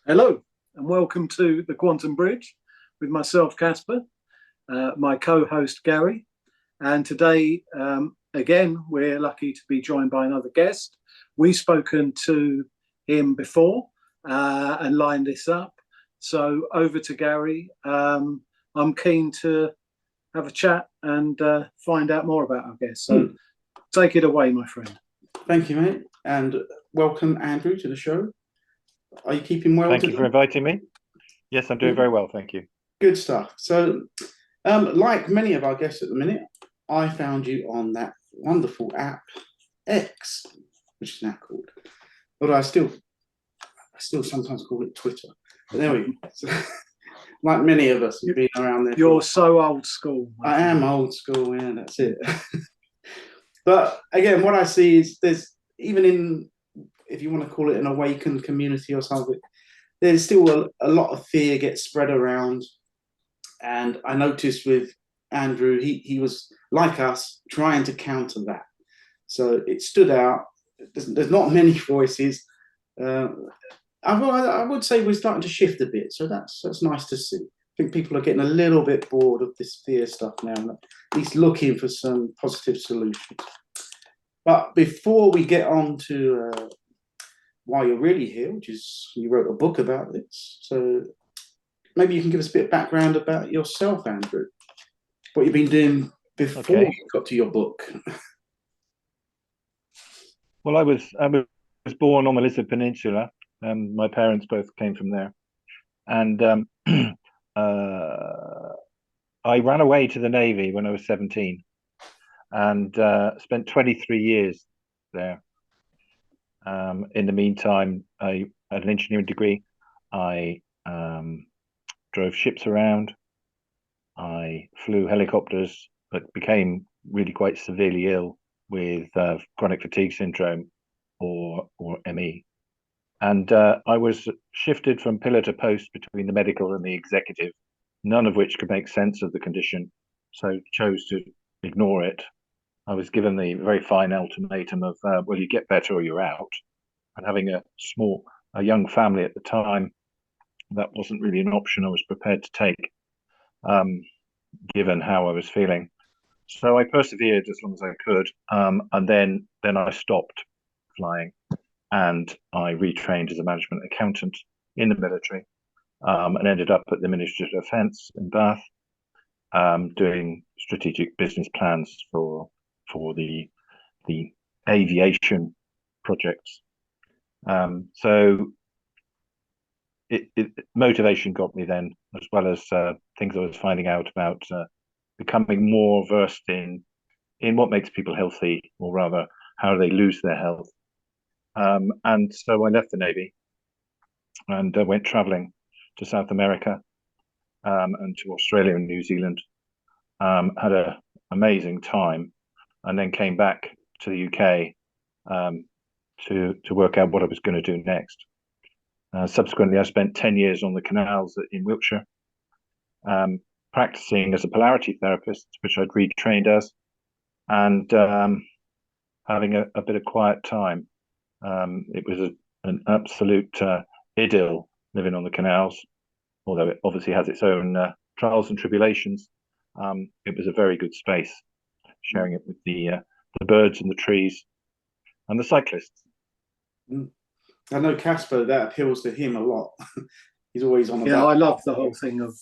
Hello, and welcome to the Quantum Bridge with myself, Casper, my co-host Gary, and today, again, we're lucky to be joined by another guest. We've spoken to him before and lined this up. So over to Gary. I'm keen to have a chat and find out more about our guest. So take it away, my friend. Thank you, mate, and welcome, Andrew, to the show. Are you keeping well? Thank you for inviting me. Yes, I'm doing very well, thank you. Good stuff. So, like many of our guests at the minute, I found you on that wonderful app, X, which is now called. Although I still sometimes call it Twitter. But there we go. So, like many of us, you've been around there. You're so old school. I am old school, yeah, that's it. But again, what I see is there's, even in, if you want to call it an awakened community or something, there's still a lot of fear gets spread around. And I noticed with Andrew, he was like us trying to counter that. So it stood out. There's not many voices. I would say we're starting to shift a bit. So that's nice to see. I think people are getting a little bit bored of this fear stuff now, and at least looking for some positive solutions. But before we get on to why you're really here, which is you wrote a book about this, so maybe you can give us a bit of background about yourself, Andrew, what you've been doing before you got to your book. Well, I was born on the Lizard Peninsula. My parents both came from there, and I ran away to the Navy when I was 17, and spent 23 years there. In the meantime, I had an engineering degree. I drove ships around. I flew helicopters, but became really quite severely ill with chronic fatigue syndrome, or ME. And I was shifted from pillar to post between the medical and the executive, none of which could make sense of the condition, so chose to ignore it. I was given the very fine ultimatum of, well, you get better or you're out. And having a young family at the time, that wasn't really an option I was prepared to take, given how I was feeling. So I persevered as long as I could, and then I stopped flying, and I retrained as a management accountant in the military, and ended up at the Ministry of Defence in Bath, doing strategic business plans for the aviation projects. So motivation got me then, as well as things I was finding out about becoming more versed in what makes people healthy, or rather how they lose their health. And so I left the Navy and went traveling to South America, and to Australia and New Zealand. Had an amazing time, and then came back to the UK to work out what I was going to do next. Subsequently, I spent 10 years on the canals in Wiltshire, practicing as a polarity therapist, which I'd retrained as, and having a bit of quiet time. It was an absolute idyll living on the canals, although it obviously has its own trials and tribulations. It was a very good space, sharing it with the birds and the trees and the cyclists. I know Casper, that appeals to him a lot. He's always on about. Yeah, I love the whole thing of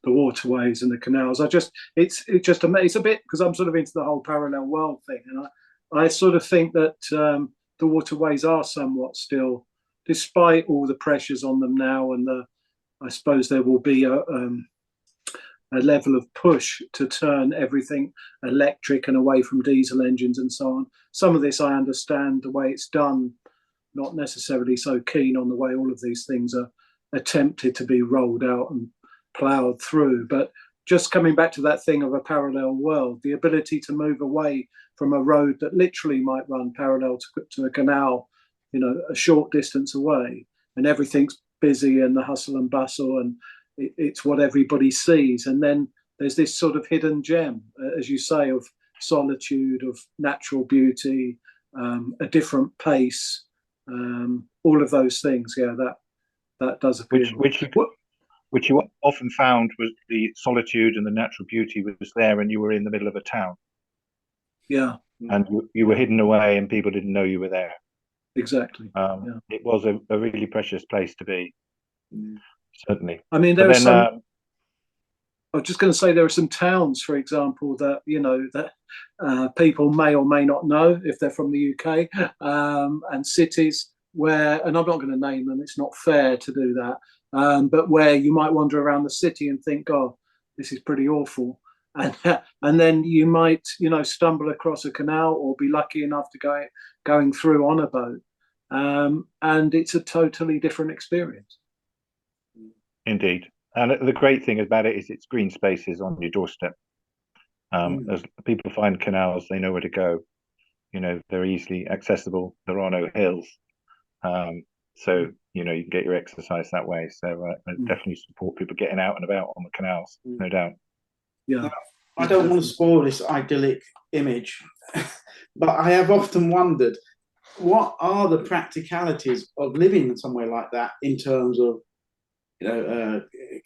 the waterways and the canals. It's a bit, because I'm sort of into the whole parallel world thing, and I sort of think that the waterways are somewhat still, despite all the pressures on them now, and I suppose there will be a level of push to turn everything electric and away from diesel engines and so on. Some of this I understand the way it's done, not necessarily so keen on the way all of these things are attempted to be rolled out and ploughed through. But just coming back to that thing of a parallel world, the ability to move away from a road that literally might run parallel to a canal, a short distance away, and everything's busy and the hustle and bustle, and it's what everybody sees. And then there's this sort of hidden gem, as you say, of solitude, of natural beauty, a different pace, all of those things. Yeah, that does appeal. Which you often found was the solitude and the natural beauty was there, and you were in the middle of a town. Yeah, and you were hidden away, and people didn't know you were there. exactly. It was a really precious place to be, certainly. I mean, there are some. I was just going to say there are some towns, for example, that that people may or may not know if they're from the UK, and cities where, and I'm not going to name them. It's not fair to do that, but where you might wander around the city and think, "Oh, this is pretty awful," and then you might, stumble across a canal or be lucky enough to going through on a boat, and it's a totally different experience. Indeed. And the great thing about it is it's green spaces on your doorstep. As people find canals, they know where to go. They're easily accessible. There are no hills. So, you can get your exercise that way. So I definitely support people getting out and about on the canals, no doubt. Yeah. I don't want to spoil this idyllic image, but I have often wondered, what are the practicalities of living somewhere like that in terms of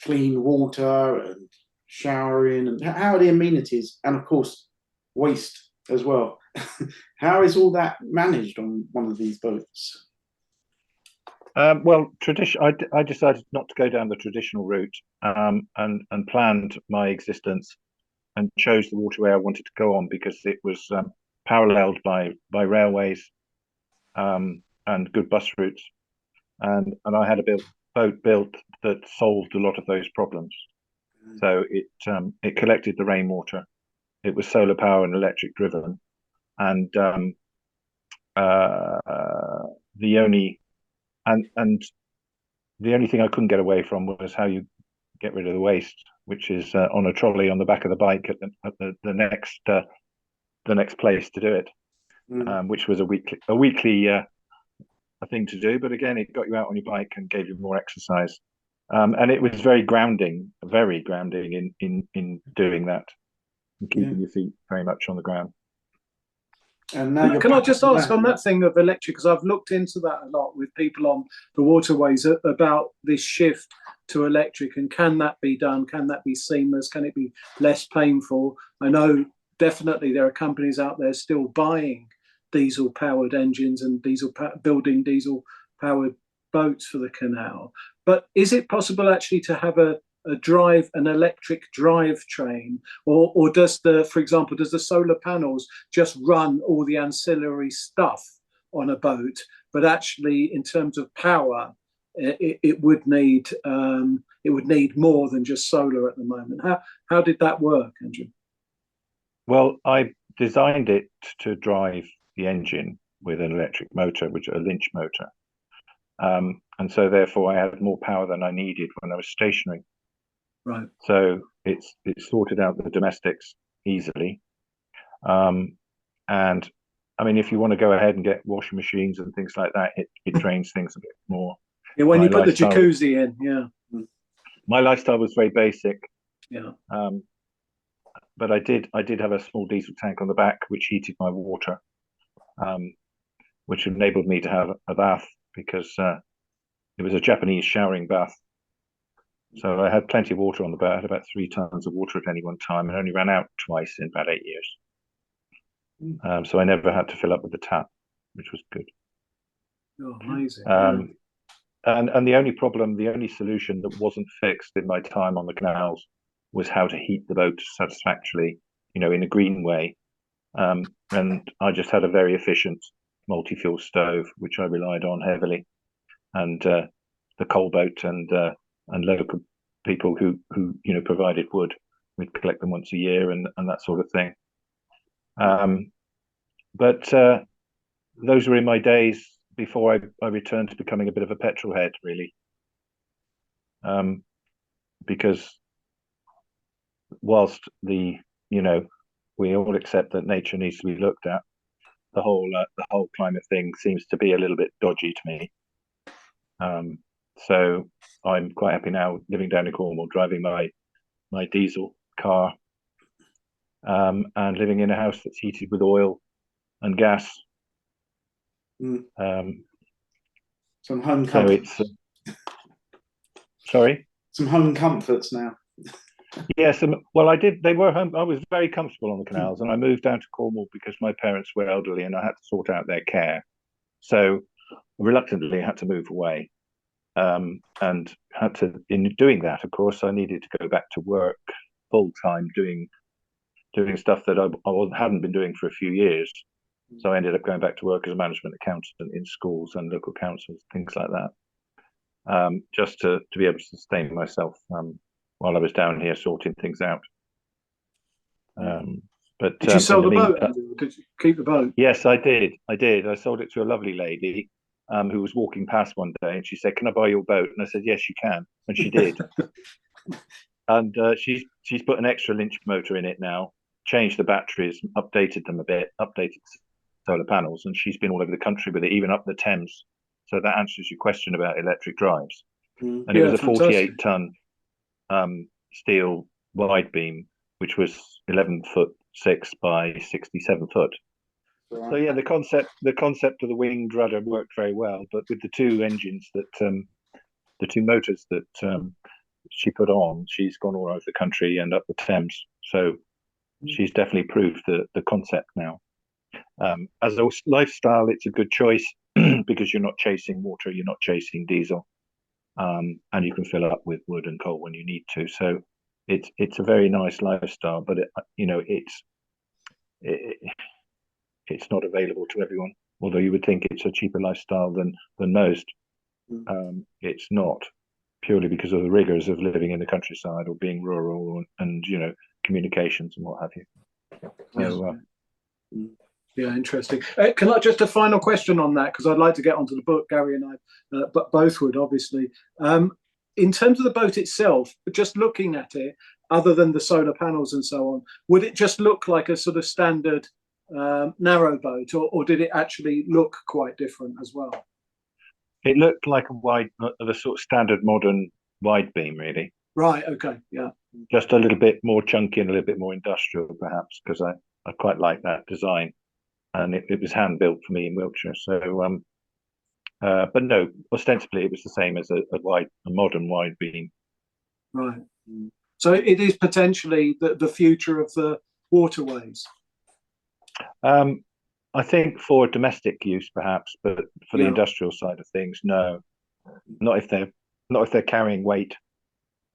clean water and showering, and how are the amenities, and of course waste as well? How is all that managed on one of these boats? Well, I decided not to go down the traditional route, and planned my existence and chose the waterway I wanted to go on because it was paralleled by railways, and good bus routes, and I had a boat built that solved a lot of those problems. So it collected the rainwater. It was solar power and electric driven, and the only thing I couldn't get away from was how you get rid of the waste, which is on a trolley on the back of the bike at the next place to do it, which was a weekly thing to do. But again, it got you out on your bike and gave you more exercise, and it was very grounding in doing that and keeping your feet very much on the ground. And now can I just ask on that thing of electric, because I've looked into that a lot with people on the waterways about this shift to electric, and can that be done? Can that be seamless? Can it be less painful? I know definitely there are companies out there still buying diesel powered engines and building diesel powered boats for the canal, but is it possible actually to have an electric drivetrain, or for example, does the solar panels just run all the ancillary stuff on a boat, but actually in terms of power, it would need more than just solar at the moment? How did that work, Andrew? Well, I designed it to drive the engine with an electric motor, which is a Lynch motor, and so therefore I had more power than I needed when I was stationary. Right. So it's sorted out the domestics easily, and I mean, if you want to go ahead and get washing machines and things like that, it drains things a bit more. Yeah, when you put the jacuzzi in, yeah. My lifestyle was very basic. Yeah. But I did have a small diesel tank on the back which heated my water, which enabled me to have a bath because it was a Japanese showering bath. So I had plenty of water on the boat. I had about 3 tons of water at any one time, and only ran out twice in about 8 years. So I never had to fill up with the tap, which was good. Oh, amazing. And the only solution that wasn't fixed in my time on the canals was how to heat the boat satisfactorily, in a green way. And I just had a very efficient multi-fuel stove, which I relied on heavily, and the coal boat and local people who provided wood. We'd collect them once a year and that sort of thing. But those were in my days before I returned to becoming a bit of a petrol head, really, because whilst we all accept that nature needs to be looked at, the whole climate thing seems to be a little bit dodgy to me. So I'm quite happy now living down in Cornwall, driving my diesel car, and living in a house that's heated with oil and gas. Some home so comfort. Sorry. Some home comforts now. Yes, well, I did. They were home. I was very comfortable on the canals, and I moved down to Cornwall because my parents were elderly, and I had to sort out their care. So reluctantly, I had to move away, and had to. In doing that, of course, I needed to go back to work full time, doing stuff that hadn't been doing for a few years. So I ended up going back to work as a management accountant in schools and local councils, things like that, just to be able to sustain myself while I was down here sorting things out. But did you sell the boat, meantime, Andrew, or did you keep the boat? yes, I did. I sold it to a lovely lady who was walking past one day, and she said, "Can I buy your boat?" And I said, "Yes, you can," and she did. And she's put an extra Lynch motor in it now, changed the batteries, updated them a bit, updated solar panels, and she's been all over the country with it, even up the Thames. So that answers your question about electric drives. And it was a 48-ton steel wide beam, which was 11'6" by 67'. Right. So yeah, the concept of the winged rudder worked very well, but with the two engines that the two motors that she put on, she's gone all over the country and up the Thames. So she's definitely proved the concept now. As a lifestyle, it's a good choice because you're not chasing water, you're not chasing diesel, and you can fill up with wood and coal when you need to. So it's a very nice lifestyle, but it's not available to everyone. Although you would think it's a cheaper lifestyle than most, it's not, purely because of the rigors of living in the countryside or being rural and communications and what have you. So, yeah, interesting. Can I just a final question on that, because I'd like to get onto the book, Gary and I, but both would obviously. In terms of the boat itself, just looking at it, other than the solar panels and so on, would it just look like a sort of standard narrow boat, or did it actually look quite different as well? It looked like a sort of standard modern wide beam, really. Right. Okay. Yeah. Just a little bit more chunky and a little bit more industrial, perhaps, because I quite like that design, and it was hand built for me in Wiltshire. So, but no, ostensibly it was the same as a modern wide beam. Right. So it is potentially the future of the waterways. I think for domestic use, perhaps, but for the industrial side of things, no, not if they're carrying weight.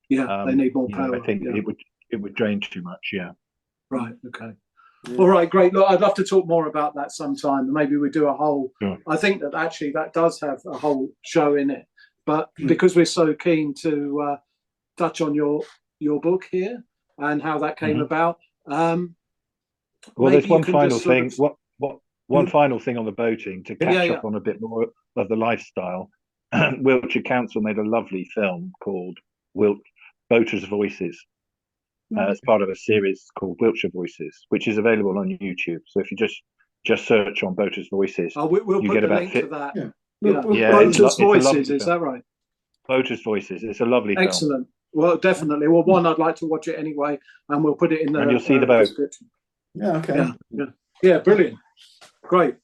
Yeah, they need more power. I think it would drain too much. Yeah. Right. Okay. Yeah. All right. Great. Look, I'd love to talk more about that sometime. Maybe we do a whole. Sure. I think that actually that does have a whole show in it, but because we're so keen to touch on your book here and how that came about. Well, there's one final thing. One final thing on the boating to catch up on a bit more of the lifestyle. Wiltshire Council made a lovely film called Boaters' Voices as part of a series called Wiltshire Voices, which is available on YouTube. So if you just search on Boaters' Voices, we'll put the link to that. Yeah. Boaters' Voices, is that right? Boaters' Voices. It's a lovely film. Excellent. Well, definitely. Well, one, I'd like to watch it anyway, and we'll put it in the. And you'll see the boat. Description. Yeah. Okay. Yeah. Brilliant. Great.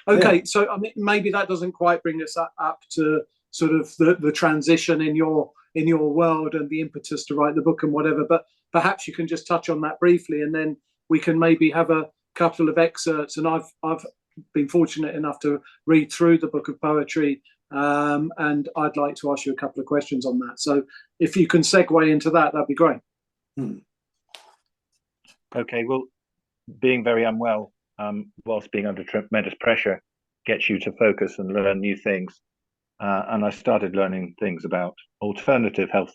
Okay, so I mean, maybe that doesn't quite bring us up to sort of the transition in your world and the impetus to write the book and whatever. But perhaps you can just touch on that briefly, and then we can maybe have a couple of excerpts. And I've been fortunate enough to read through the book of poetry, and I'd like to ask you a couple of questions on that. So if you can segue into that, that'd be great. Okay. Well, being very unwell whilst being under tremendous pressure gets you to focus and learn new things. And I started learning things about alternative health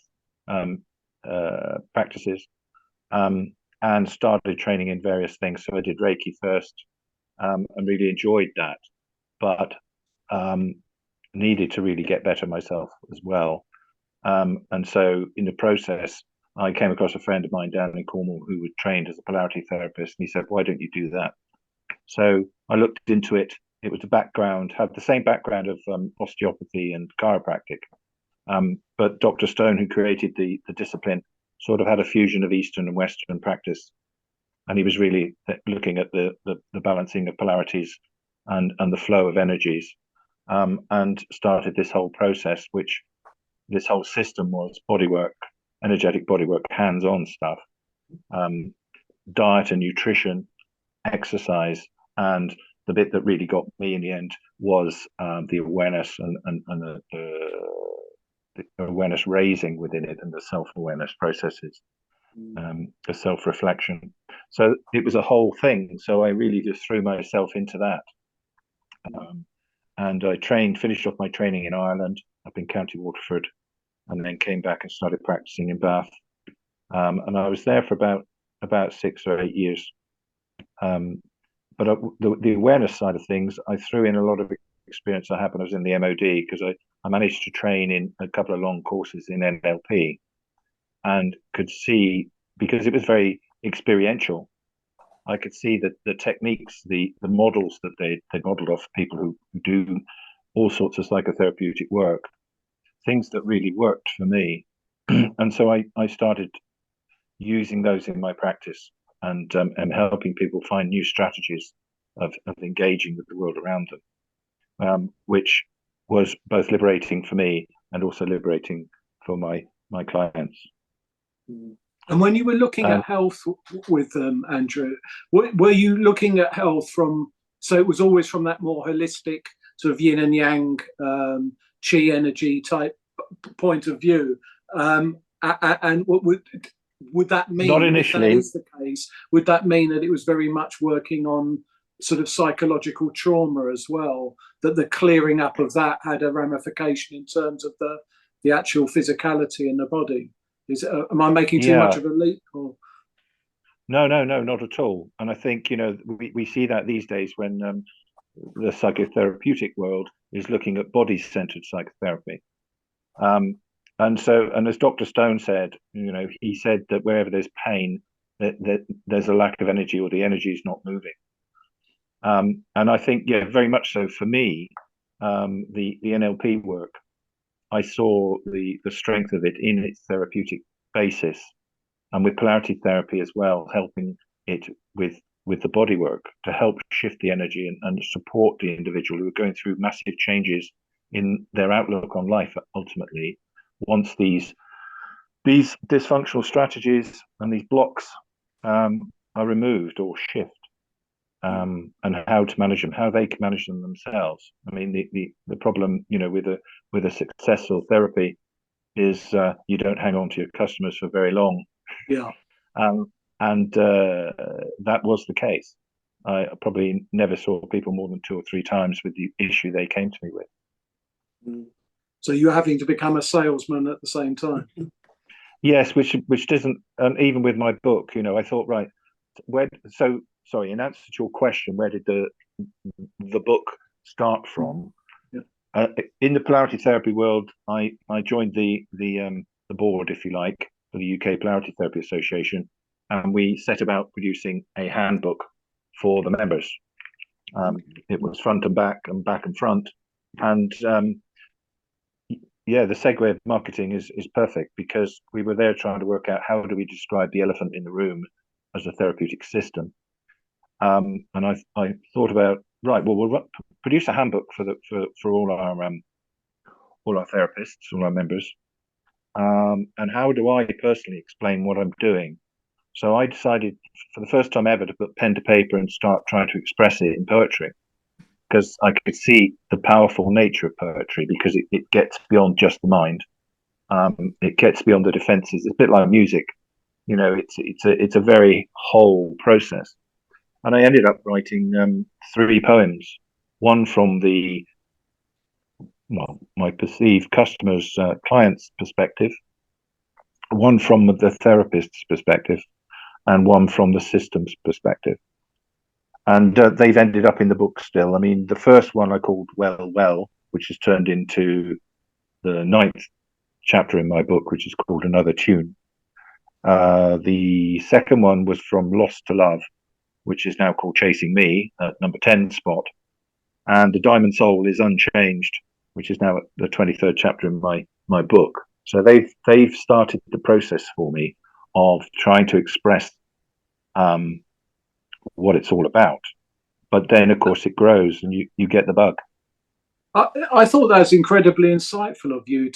practices and started training in various things. So I did Reiki first and really enjoyed that, but needed to really get better myself as well. And so in the process, I came across a friend of mine down in Cornwall who was trained as a polarity therapist. And he said, "Why don't you do that?" So I looked into it. It was had the same background of osteopathy and chiropractic. But Dr. Stone, who created the discipline, sort of had a fusion of Eastern and Western practice. And he was really looking at the balancing of polarities and the flow of energies, and started this whole process, which this whole system was bodywork, energetic bodywork, hands-on stuff, diet and nutrition, exercise, and the bit that really got me in the end was the awareness and the awareness raising within it, and the self-awareness processes, the self-reflection. So it was a whole thing. So I really just threw myself into that. And I finished off my training in Ireland, up in County Waterford, and then came back and started practicing in Bath. And I was there for about 6 or 8 years. But the awareness side of things, I threw in a lot of experience I had when I was in the MOD, because I managed to train in a couple of long courses in NLP, and could see, because it was very experiential, I could see that the techniques, the models that they modeled off people who do all sorts of psychotherapeutic work, things that really worked for me. And so I started using those in my practice, and helping people find new strategies of engaging with the world around them, which was both liberating for me and also liberating for my clients. And when you were looking at health with Andrew, were you looking at health from, so it was always from that more holistic sort of yin and yang, chi energy type point of view? And what would that mean? Not initially. If that is the case, would that mean that it was very much working on sort of psychological trauma as well, that the clearing up of that had a ramification in terms of the actual physicality in the body? Am I making too much of a leap? Or? No, not at all. And I think, we see that these days when the psychotherapeutic world is looking at body-centered psychotherapy. And as Dr. Stone said, he said that wherever there's pain, that there's a lack of energy, or the energy is not moving. And I think, very much so for me, the NLP work, I saw the strength of it in its therapeutic basis, and with polarity therapy as well, helping it with the body work to help shift the energy and support the individual who are going through massive changes in their outlook on life. Ultimately, once these dysfunctional strategies and these blocks are removed or shift, and how to manage them, how they can manage them themselves. I mean, the problem, with a successful therapy is you don't hang on to your customers for very long. Yeah. And that was the case. I probably never saw people more than 2 or 3 times with the issue they came to me with. So you're having to become a salesman at the same time. Yes, which doesn't. Even with my book, I thought, right, sorry, in answer to your question, where did the book start from? Yeah. In the polarity therapy world, I joined the board, if you like, for the UK Polarity Therapy Association, and we set about producing a handbook for the members. It was front and back and front, and the segue of marketing is perfect, because we were there trying to work out how do we describe the elephant in the room as a therapeutic system. And I thought about, right, well, we'll produce a handbook for all our therapists, all our members. And how do I personally explain what I'm doing? So I decided, for the first time ever, to put pen to paper and start trying to express it in poetry, because I could see the powerful nature of poetry, because it gets beyond just the mind. It gets beyond the defenses. It's a bit like music. It's a very whole process. And I ended up writing 3 poems, one from my perceived customers, clients' perspective, one from the therapist's perspective, and one from the system's perspective. And they've ended up in the book still. I mean, the first one I called Well, which has turned into the 9th chapter in my book, which is called Another Tune. The second one was From Lost to Love, which is now called Chasing Me, at number 10 spot. And The Diamond Soul is Unchanged, which is now at the 23rd chapter in my book. So they've started the process for me of trying to express what it's all about. But then, of course, it grows and you get the bug. I thought that was incredibly insightful of you.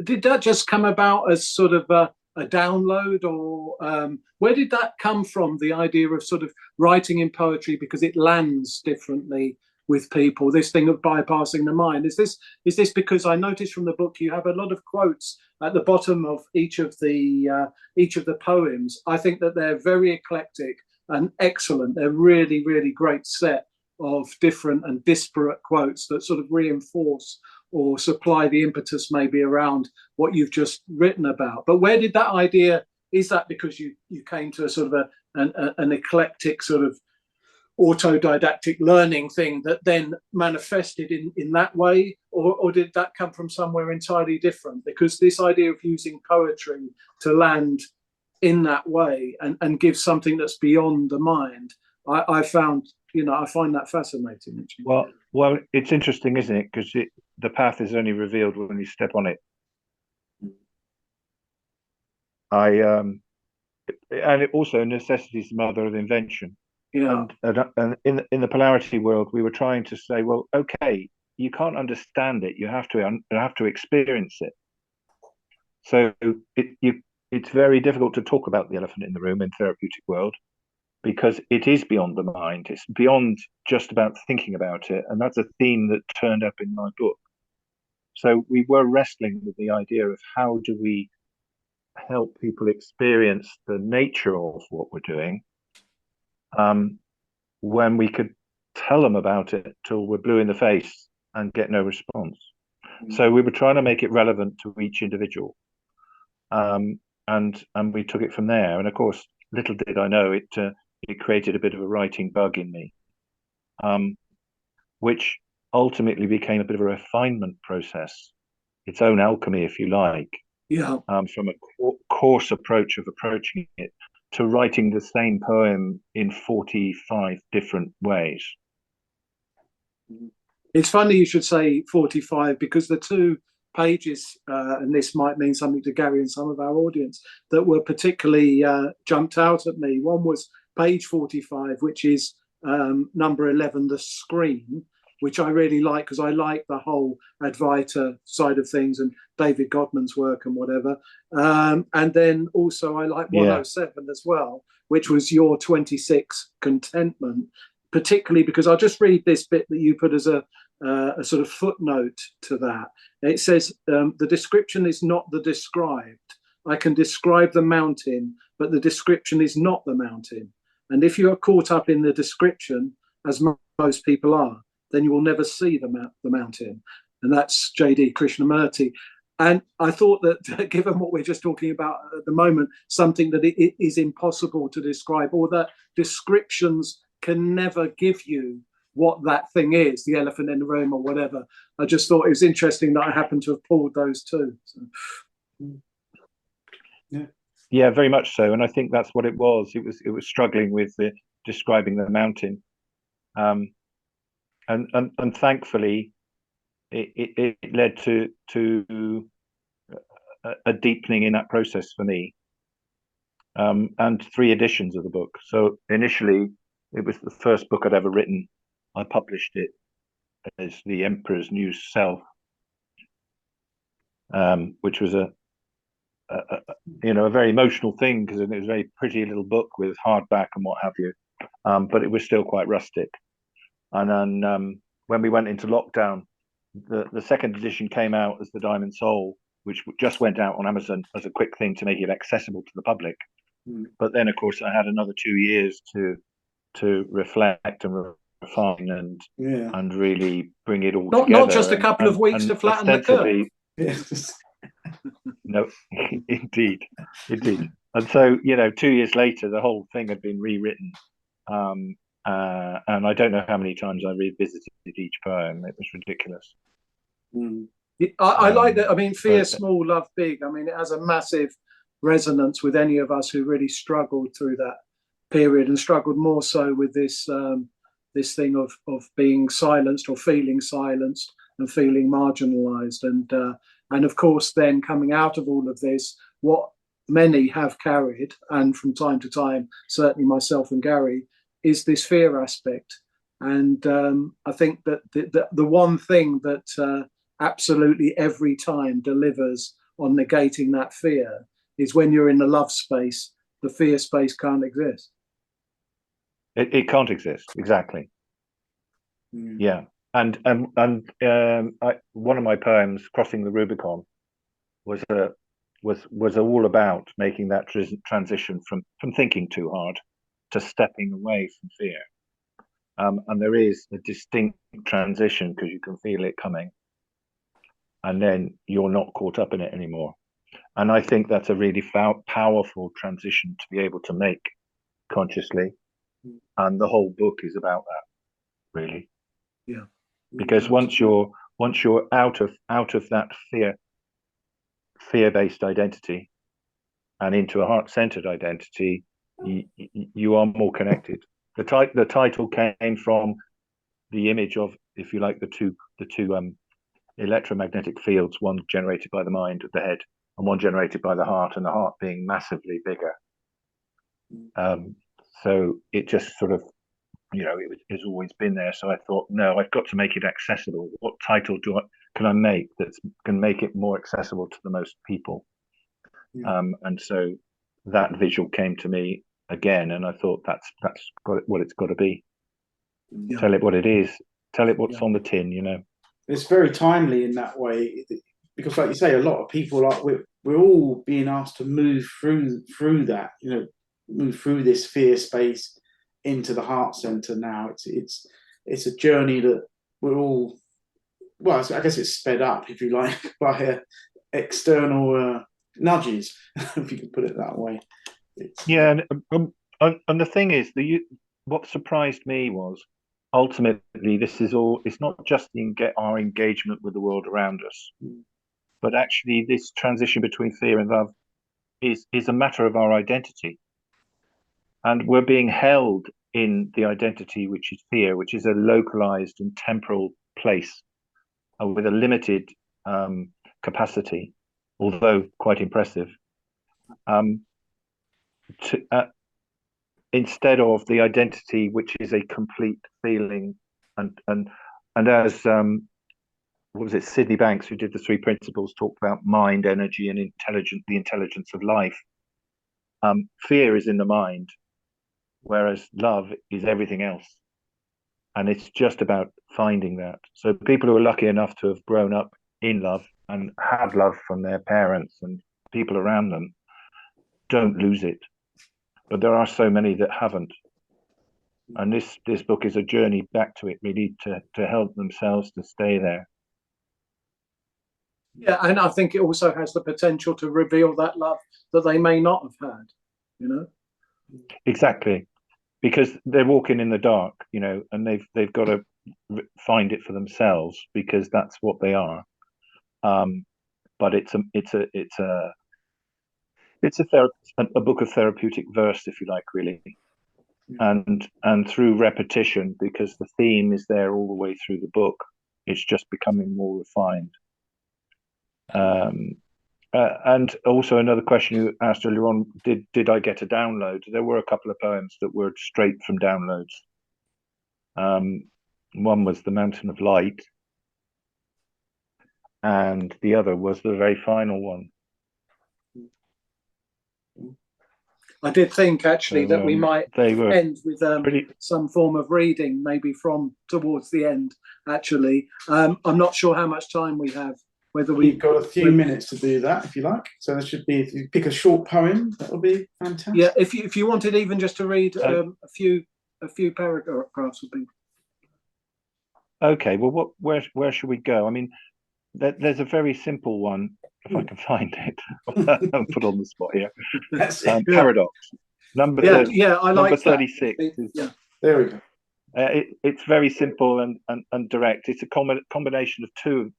Did that just come about as sort of a download, or where did that come from? The idea of sort of writing in poetry because it lands differently with people. This thing of bypassing the mind. Is this because I noticed from the book you have a lot of quotes at the bottom of each of the poems. I think that they're very eclectic and excellent. They're really, really great set of different and disparate quotes that sort of reinforce or supply the impetus maybe around what you've just written about. But where did that idea, is that because you came to a sort of an eclectic sort of autodidactic learning thing that then manifested in that way, or did that come from somewhere entirely different? Because this idea of using poetry to land in that way and give something that's beyond the mind, I found, I find that fascinating. Actually. Well, it's interesting, isn't it? Because the path is only revealed when you step on it. And it also, necessity is the mother of invention. Yeah. And in the polarity world, we were trying to say, well, okay, you can't understand it. You have to experience it. So it's very difficult to talk about the elephant in the room in therapeutic world, because it is beyond the mind. It's beyond just about thinking about it. And that's a theme that turned up in my book. So we were wrestling with the idea of how do we help people experience the nature of what we're doing, when we could tell them about it till we're blue in the face and get no response. So we were trying to make it relevant to each individual. And we took it from there. And of course, little did I know, it created a bit of a writing bug in me, which ultimately became a bit of a refinement process, its own alchemy, if you like. Yeah. From a coarse approach of approaching it to writing the same poem in 45 different ways. It's funny you should say 45, because the two pages, and this might mean something to Gary and some of our audience, that were particularly jumped out at me. One was page 45, which is number 11, The Screen, which I really like because I like the whole Advaita side of things and David Godman's work and whatever. And then also I like 107 as well, which was your 26, Contentment, particularly because I'll just read this bit that you put as a sort of footnote to that. It says, the description is not the described. I can describe the mountain, but the description is not the mountain. And if you are caught up in the description, as most people are, then you will never see the mountain. And that's J.D. Krishnamurti. And I thought that given what we're just talking about at the moment, something that it is impossible to describe, or that descriptions can never give you what that thing is, the elephant in the room or whatever. I just thought it was interesting that I happened to have pulled those two. So. Yeah, very much so. And I think that's what it was. It was struggling with describing the mountain. And thankfully, it led to a deepening in that process for me, and 3 editions of the book. So initially, it was the first book I'd ever written. I published it as The Emperor's New Self, which was a very emotional thing, because it was a very pretty little book with hardback and what have you, but it was still quite rustic. And then when we went into lockdown, the second edition came out as The Diamond Soul, which just went out on Amazon as a quick thing to make it accessible to the public. But then, of course, I had another 2 years to reflect and refine and really bring it all together. Not just a couple of weeks to flatten the curve. Yes. No, indeed. And so, 2 years later, the whole thing had been rewritten. And I don't know how many times I revisited each poem. It was ridiculous. I like that. I mean, Fear Small, Love Big. I mean, it has a massive resonance with any of us who really struggled through that period, and struggled more so with this this thing of being silenced or feeling silenced and feeling marginalized. And of course, then coming out of all of this, what many have carried, and from time to time, certainly myself and Gary, is this fear aspect. And I think that the one thing that absolutely every time delivers on negating that fear is when you're in the love space, the fear space can't exist. It can't exist, exactly. Yeah. And one of my poems, Crossing the Rubicon, was all about making that transition from thinking too hard to stepping away from fear. And there is a distinct transition because you can feel it coming, and then you're not caught up in it anymore. And I think that's a really powerful transition to be able to make consciously. And the whole book is about that, really. Yeah. Because once you're out of that fear-based identity and into a heart-centered identity, you are more connected. The title came from the image of, if you like, the two electromagnetic fields, one generated by the mind at the head and one generated by the heart, and the heart being massively bigger. So it just sort of, it's always been there. So I thought, no, I've got to make it accessible. What title can I make that can make it more accessible to the most people? And so that visual came to me again, and I thought that's what it's got to be. Yeah. Tell it what it is. Tell it what's on the tin. It's very timely in that way, because, like you say, a lot of people we're all being asked to move through that, move through this fear space into the heart center now. It's a journey that we're all, well, I guess it's sped up, if you like, by external nudges, if you can put it that way. And the thing is, what surprised me was ultimately it's not just our engagement with the world around us, but actually this transition between fear and love is a matter of our identity. And we're being held in the identity, which is fear, which is a localized and temporal place with a limited capacity, although quite impressive, instead of the identity, which is a complete feeling. And as what was it, Sydney Banks, who did the 3 principles, talked about mind, energy, and the intelligence of life. Fear is in the mind, whereas love is everything else. And it's just about finding that. So people who are lucky enough to have grown up in love and had love from their parents and people around them don't lose it. But there are so many that haven't. And this book is a journey back to it, really, to help themselves to stay there. Yeah, and I think it also has the potential to reveal that love that they may not have had, Exactly. Because they're walking in the dark, and they've got to find it for themselves, because that's what they are. But it's a book of therapeutic verse, if you like, really, and through repetition, because the theme is there all the way through the book. It's just becoming more refined. And also another question you asked earlier on, did I get a download? There were a couple of poems that were straight from downloads. One was The Mountain of Light, and the other was the very final one. I did think, actually, that we might end with some form of reading, maybe from towards the end, actually. I'm not sure how much time we have. We've got a few minutes to do that, if you like. So there should be, if you pick a short poem, that would be fantastic. Yeah, if you wanted even just to read a few paragraphs would be. Okay, well, where should we go? I mean, there's a very simple one, if I can find it. I'll put on the spot here. Paradox. Number 36. There we go. It's very simple and direct. It's a combination of two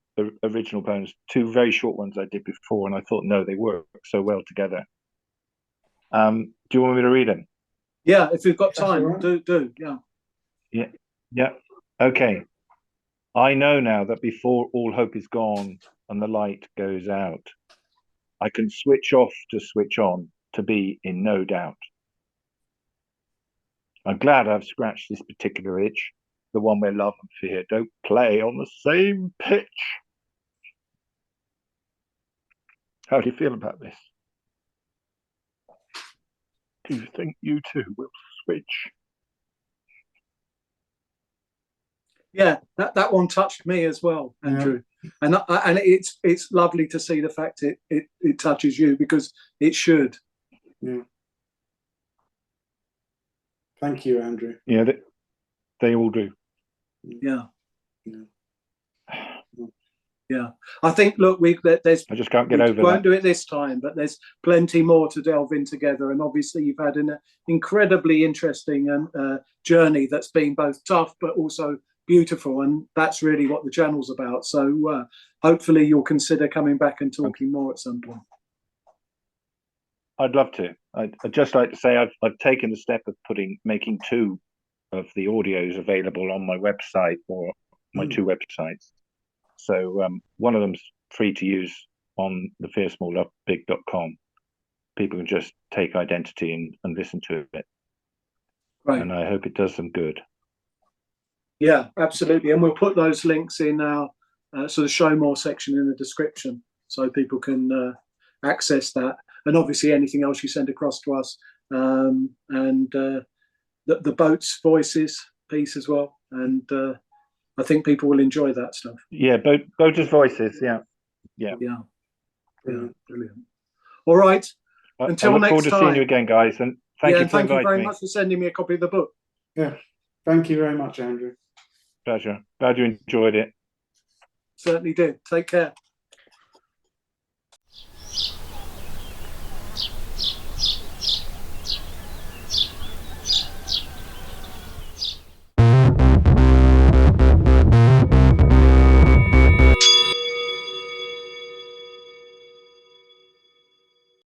original poems, two very short ones I did before, and I thought, no, they work so well together. Do you want me to read them? Yeah, if you've got time, right. do. Yeah. Okay. I know now that before all hope is gone and the light goes out, I can switch off to switch on, to be in no doubt. I'm glad I've scratched this particular itch, the one where love and fear don't play on the same pitch. How do you feel about this? Do you think you two will switch? Yeah, that one touched me as well, Andrew. And it's lovely to see the fact it touches you, because it should. Yeah. Thank you, Andrew. Yeah, they all do. Yeah. Yeah. Yeah. I think, look, there's I just can't get we over won't that. do it this time, but there's plenty more to delve in together. And obviously, you've had an incredibly interesting journey that's been both tough but also beautiful, and that's really what the channel's about. So hopefully, you'll consider coming back and talking more at some point. I'd love to. I'd just like to say I've taken the step of making 2 of the audios available on my website, or my 2 websites. So one of them's free to use on the fearsmalllovebig.com. People can just take Identity and listen to it. Right. And I hope it does them good. Yeah, absolutely. And we'll put those links in our sort of show more section in the description, so people can access that. And obviously anything else you send across to us, and the Boats Voices piece as well. And I think people will enjoy that stuff. Yeah, Boaters Voices. Yeah. Brilliant. All right. Until I look next forward to time. seeing you again, guys. And thank you for thank you inviting very me. much for sending me a copy of the book. Yeah. Thank you very much, Andrew. Pleasure. Glad you enjoyed it. Certainly did. Take care.